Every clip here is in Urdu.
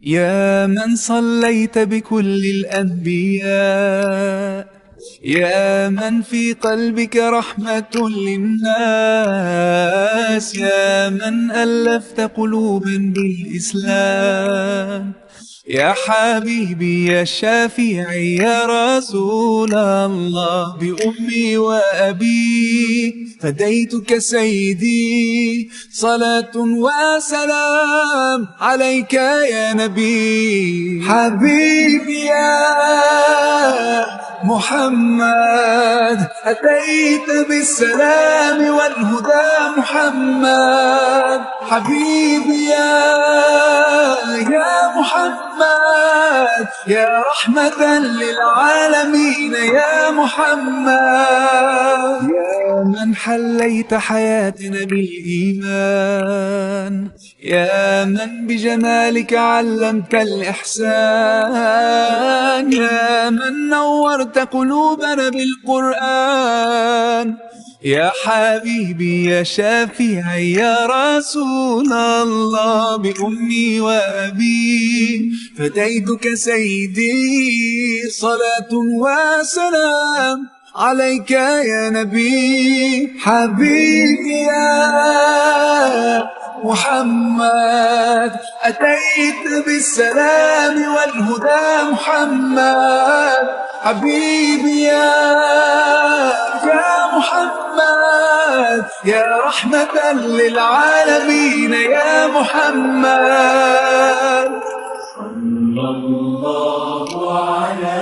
يا من صليت بكل الأنبياء، يا من في قلبك رحمة للناس، يا من ألفت قلوبا بالإسلام، يا حبيبي يا شافعي يا رسول الله، بأمي وأبي فديتك سيدي، صلاة وسلام عليك يا نبي. حبيبي يا محمد أتيت بالسلام والهدى محمد، حبيبي يا محمد يا رحمة للعالمين يا محمد، يا من حليت حياتنا بالإيمان، يا من بجمالك علمت الإحسان، يا من نورت قلوبنا بالقرآن، يا حبيبي يا شافعي يا رسول الله، بأمي وأبي فديتك سيدي، صلاة وسلام عليك يا نبي. حبيبي يا محمد أتيت بالسلام والهدى محمد، حبيبي يا محمد يا رحمة للعالمين يا محمد. صلى الله على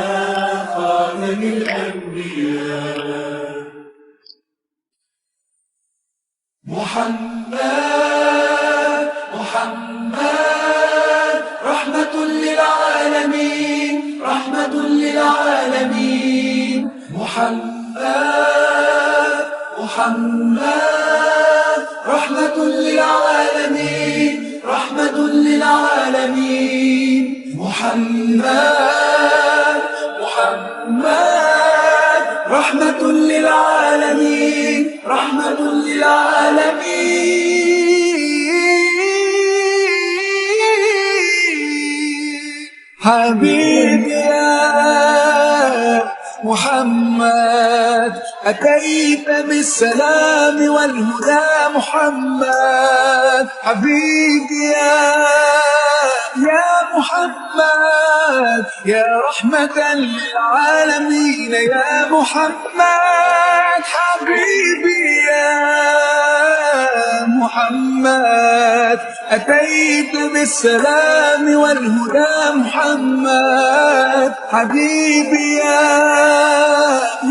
خاتم الأنبياء محمد، محمد رحمة للعالمين، رحمة للعالمين. محمد، محمد رحمة للعالمين، رحمة للعالمين. محمد، محمد رحمة للعالمين، رحمة للعالمين. حبيبي يا محمد أتيت بالسلام والهدى محمد، حبيبي يا محمد يا رحمة للعالمين يا محمد. حبيبي يا محمد أتيت بالسلام والهدى محمد، حبيبي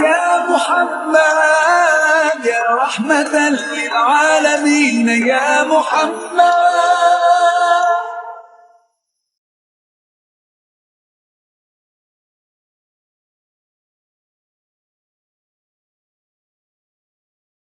يا محمد يا رحمة للعالمين يا محمد.